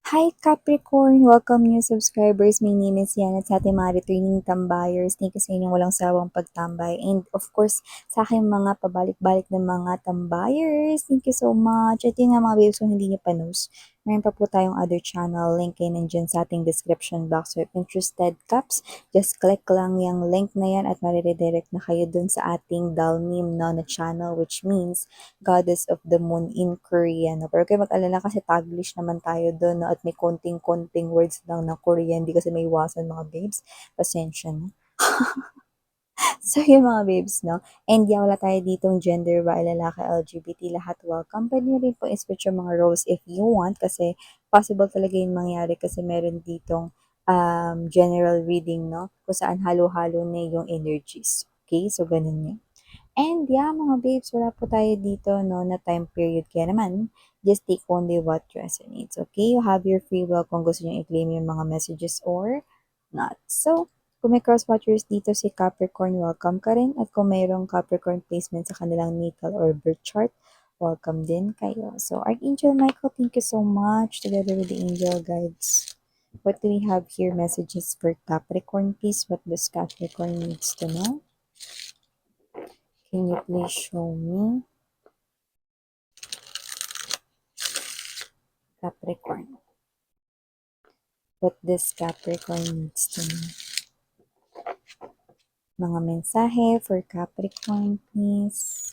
Hi Capricorn! Welcome new subscribers. My name is Yan at sa ating mga returning tambayers. Thank you sa inyong walang sawang pagtambay. And of course, sa aking mga pabalik-balik ng mga tambayers. Thank you so much. At yun nga mga babes, kung hindi nyo pa knows, meron pa po tayong other channel. Link ay nandyan sa ating description box. So if interested caps, just click lang yung link na yan at mariredirect na kayo dun sa ating Dalmim na channel, which means Goddess of the Moon in Korean. No? Pero kayo mag-alala kasi Taglish naman tayo doon, no? At may konting-konting words lang na Korean. Hindi kasi may iwasan mga babes. Pasensya na. So, yung mga babes, no? And yeah, wala tayo ditong gender ba, lalaki, LGBT, lahat welcome. Pwede nyo rin po i-switch yung mga roles if you want kasi possible talaga yung mangyari kasi meron ditong general reading, no? Kung saan halo-halo na yung energies. Okay? So, ganun yun. And yeah, mga babes, wala po tayo dito, no, na time period. Kaya naman, just take only what resonates, okay? You have your free will kung gusto nyo i-claim yung mga messages or not. So, kung may cross-watchers dito si Capricorn, welcome ka rin. At kung mayroong Capricorn placement sa kanilang natal or birth chart, welcome din kayo. So, Archangel Michael, thank you so much together with the angel guides. What do we have here? Messages for Capricorn, please. What does Capricorn needs to know? Can you please show me? Capricorn. What this Capricorn needs to know. Mga mensahe for Capricorn, please.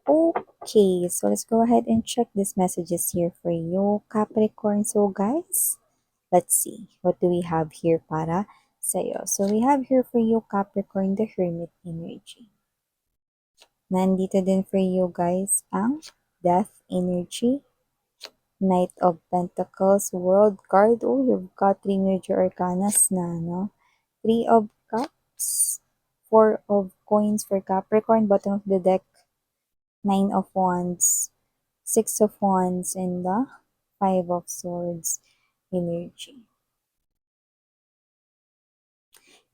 Okay, so let's go ahead and check these messages here for you, Capricorn. So guys, let's see. What do we have here para sa'yo? So we have here for you, Capricorn, the Hermit energy. Nandito din for you guys ang Death energy, Knight of Pentacles, World card. Oh, you've got 3 major arcanas na, no? 3 of Cups, 4 of Coins for Capricorn, bottom of the deck, 9 of Wands, 6 of Wands, and the 5 of Swords energy.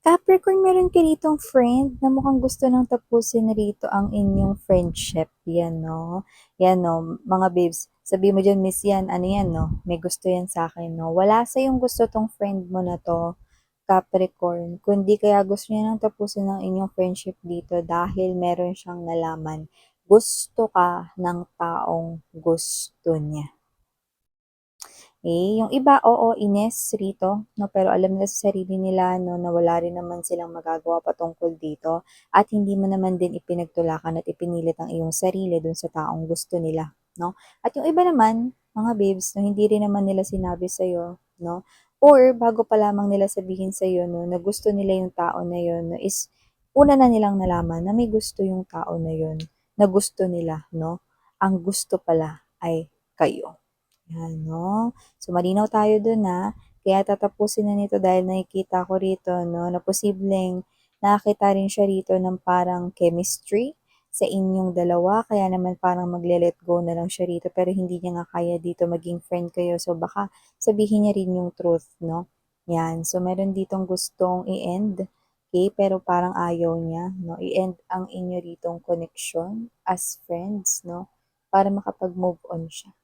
Capricorn, meron ka ditong friend na mukhang gusto nang tapusin rito ang inyong friendship. Yan, no? Yan, no? Mga babes, sabi mo dyan, miss yan, ano yan, no? May gusto yan sa akin, no? Wala sa yung gusto tong friend mo na to, Capricorn. Kundi kaya gusto niya nang tapusin ang inyong friendship dito dahil meron siyang nalaman. Gusto ka ng taong gusto niya. Yung iba, oo, ines rito, no, pero alam nila sa sarili nila, no, na wala rin naman silang magagawa patungkol dito at hindi mo naman din ipinagtulakan at ipinilit ang iyong sarili dun sa taong gusto nila, no? At yung iba naman, mga babes, no, hindi rin naman nila sinabi sa'yo, no? Or bago pa lamang nila sabihin sa'yo, no, na gusto nila yung tao na yun, no, is una na nilang nalaman na may gusto yung tao na yun, na gusto nila, no? Ang gusto pala ay kayo. Yan, no? So, malinaw tayo dun na. Kaya tatapusin na nito dahil nakikita ko rito, no, na posibleng nakakita rin siya rito ng parang chemistry sa inyong dalawa. Kaya naman parang magle-let go na lang siya rito. Pero hindi niya nga kaya dito maging friend kayo. So, baka sabihin niya rin yung truth, no? Yan. So, meron ditong gustong i-end. Okay? Pero parang ayaw niya, no? I-end ang inyo ritong connection as friends, no? Para makapag-move on siya.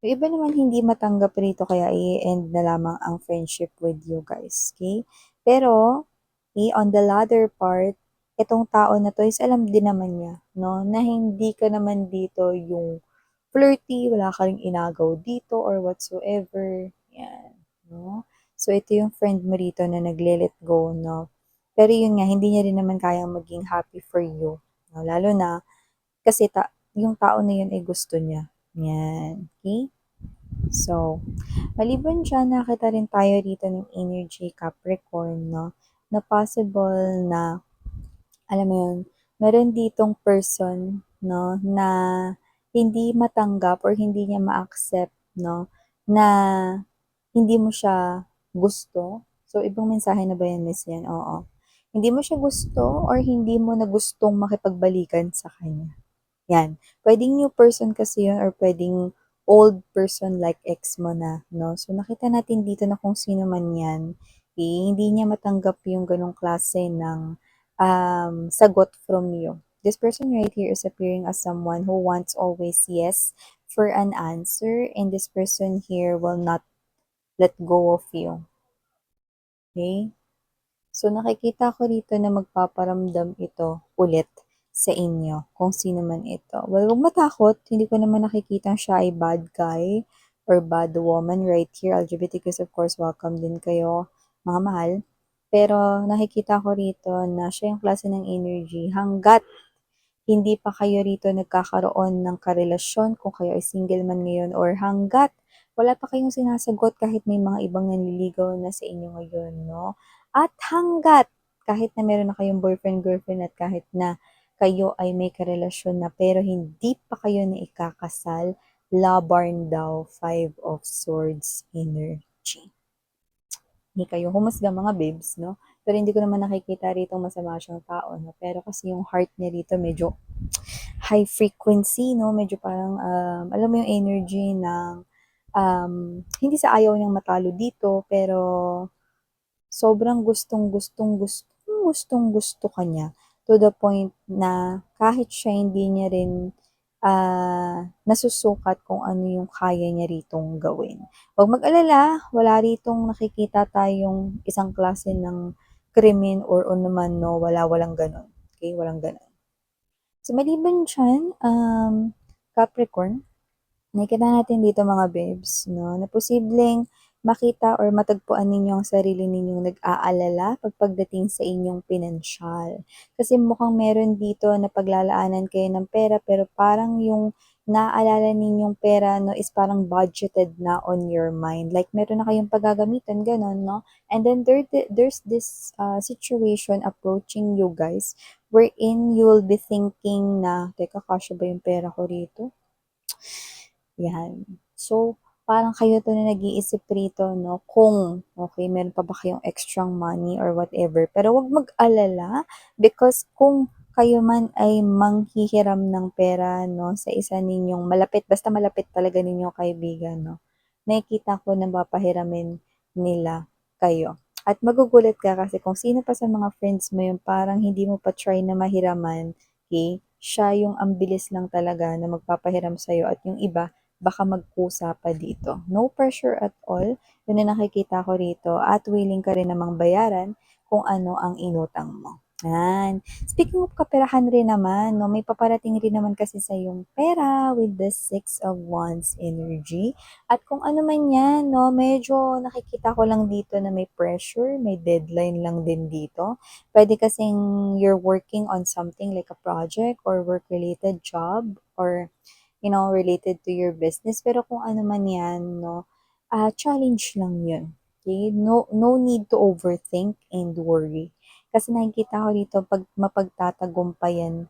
Yung iba naman hindi matanggap rito kaya i-end na lamang ang friendship with you guys, okay? Pero, on the latter part, itong tao na to is alam din naman niya, no, na hindi ka naman dito yung flirty, wala ka ring inagaw dito or whatsoever. Yan, no? So, ito yung friend mo rito na nagle-let go, no? Pero yun nga, hindi niya rin naman kayang maging happy for you. No? Lalo na, kasi yung tao na yun ay gusto niya. Yan, okay? So, maliban dyan, nakita rin tayo dito ng energy Capricorn, no? Na possible na, alam mo yun, meron ditong person, no, na hindi matanggap or hindi niya ma-accept, no, na hindi mo siya gusto. So, ibang mensahe na ba yan, Miss Yan? Oo. Hindi mo siya gusto or hindi mo na gustong makipagbalikan sa kanya. Yan. Pwedeng new person kasi yun or pwedeng old person like ex mo na, no? So, nakita natin dito na kung sino man yan, hindi niya matanggap yung ganong klase ng sagot from you. This person right here is appearing as someone who wants always yes for an answer, and this person here will not let go of you. Okay? So, nakikita ko rito na magpaparamdam ito ulit sa inyo, kung sino man ito. Well, huwag matakot. Hindi ko naman nakikita siya ay bad guy or bad woman right here. LGBTQs, of course, welcome din kayo, mga mahal. Pero nakikita ko rito na siya yung klase ng energy hanggat hindi pa kayo rito nagkakaroon ng karelasyon, kung kayo ay single man ngayon or hanggat wala pa kayong sinasagot kahit may mga ibang nanliligaw na sa inyo ngayon, no? At hanggat kahit na meron na kayong boyfriend, girlfriend at kahit na kayo ay may karelasyon na pero hindi pa kayo na ikakasal, labarn daw, Five of Swords energy. Hindi kayo humusga mga babes, no? Pero hindi ko naman nakikita rito masama siyang tao, no? Pero kasi yung heart niya rito medyo high frequency, no? Medyo parang, alam mo yung energy ng, hindi sa ayaw niyang matalo dito, pero sobrang gustong-gusto ka niya to the point na kahit siya hindi niya rin nasusukat kung ano yung kaya niya ritong gawin. Huwag mag-alala, wala ritong nakikita tayong isang klase ng krimen or naman, no, walang ganun. Okay, walang ganun. So, maliban dyan, Capricorn, nakikita natin dito mga babes, no, na posibleng makita or matagpuan ninyo ang sarili ninyong nag-aalala pagdating sa inyong pinansyal. Kasi mukhang meron dito na paglalaanan kayo ng pera pero parang yung naaalala ninyong pera, no, is parang budgeted na on your mind. Like meron na kayong paggagamitan, ganun, no? And then there's this situation approaching you guys wherein you will be thinking na, teka, kasya ba yung pera ko rito? Yan. So, parang kayo to na nag-iisip rito, no, kung, okay, meron pa ba kayong extra money or whatever. Pero wag mag-alala because kung kayo man ay manghihiram ng pera, no, sa isa ninyong malapit, basta malapit talaga ninyong kaibigan, no, nakikita ko na papahiramin nila kayo. At magugulat ka kasi kung sino pa sa mga friends mo yung parang hindi mo pa try na mahiraman, okay, siya yung ang bilis lang talaga na magpapahiram sa'yo at yung iba, baka magkusa pa dito. No pressure at all. Yun na nakikita ko rito at willing ka rin namang bayaran kung ano ang inutang mo. Yan. Speaking of kaperahan rin naman, no, may paparating rin naman kasi sa yung pera with the Six of Wands energy. At kung ano man yan, no, medyo nakikita ko lang dito na may pressure, may deadline lang din dito. Pwede kasing you're working on something like a project or work-related job or related to your business. Pero kung ano man yan, no, challenge lang yun. Okay? No need to overthink and worry. Kasi nakikita ko dito, pag mapagtatagumpayan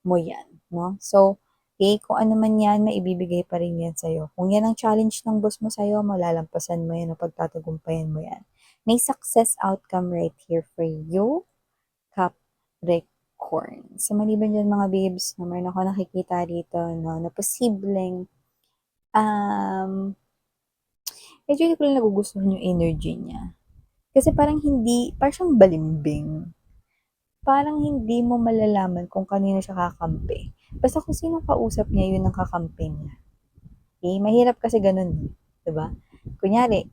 mo yan, no? So, okay, kung ano man yan, maibibigay pa rin yan sa'yo. Kung yan ang challenge ng boss mo sa'yo, malalampasan mo yan o pagtatagumpayan mo yan. May success outcome right here for you, Capricorn. So, maliban dyan mga babes, no, meron ako nakikita dito, no, na posibleng, medyo hindi ko lang nagugustuhan yung energy niya. Kasi parang siyang balimbing. Parang hindi mo malalaman kung kanino siya kakampi. Basta kung sino kausap niya, yun ang kakampi niya. Okay? Mahirap kasi ganun, diba? Kunyari,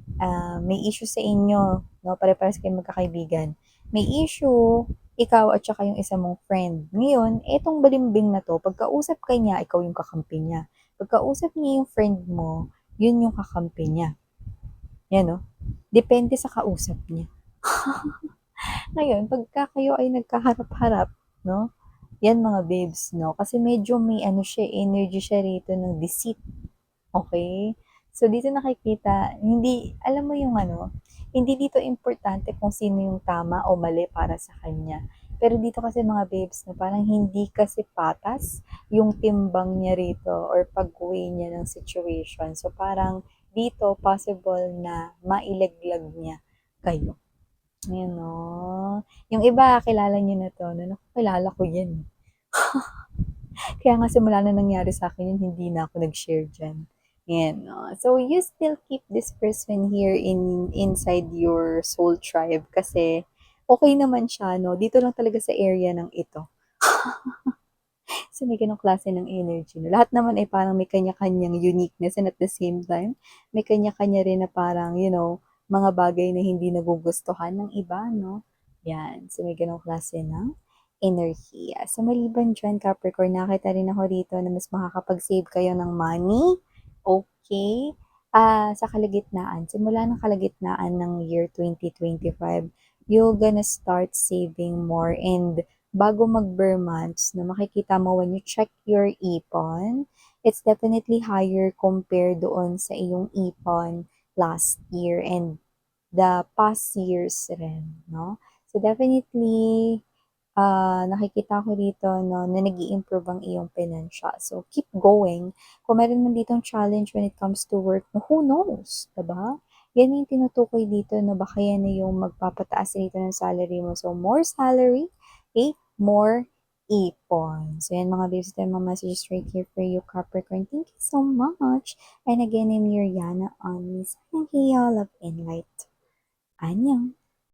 may issue sa inyo, no? Pare-pares kayo magkakaibigan. May issue, ikaw at saka yung isa mong friend. Ngayon, etong balimbing na to, pagkausap ka niya, ikaw yung kakampi niya. Pagkausap niya yung friend mo, yun yung kakampi niya. Yan, no? Depende sa kausap niya. Ngayon, pagka kayo ay nagkaharap-harap, no? Yan mga babes, no? Kasi medyo may energy siya rito ng deceit. Okay? So, dito nakikita, hindi, alam mo yung hindi dito importante kung sino yung tama o mali para sa kanya. Pero dito kasi mga babes, no, parang hindi kasi patas yung timbang niya rito or pag-weigh niya ng situation. So, parang dito possible na mailaglag niya kayo. Ayan, no? Yung iba, kilala niyo na to. No? Naku, kilala ko yan. Kaya nga simula na nangyari sa akin yun, hindi na ako nag-share dyan. Yan, no? So, you still keep this person here inside your soul tribe kasi okay naman siya 'no, dito lang talaga sa area ng ito. So, may gano'ng klase ng energy 'no. Lahat naman ay parang may kanya-kanyang uniqueness and at the same time, may kanya-kanya rin na parang, mga bagay na hindi nagugustuhan ng iba 'no, 'yan. So, may gano'ng klase ng enerhiya. So, maliban diyan Capricorn, nakita rin ako rito na mas makakapag-save kayo ng money, okay sa kalagitnaan, simula ng kalagitnaan ng year 2025, you're gonna start saving more and bago mag-bare months na makikita mo when you check your ipon, it's definitely higher compared doon sa iyong ipon last year and the past years rin, 'no? So definitely, nakikita ko dito 'no, na nag-i-improve ang iyong pinansya. So keep going. Kung meron man ditong challenge when it comes to work, no, who knows, 'di ba? Yan yung tinutukoy dito na baka yan na yung magpapataas dito ng salary mo. So more salary, okay, more ipon. So yan mga babes, ito yung mga messages right here for you, Capricorn. Thank you so much. And again, I'm Yuriana on this. Thank you, love and light. 안녕.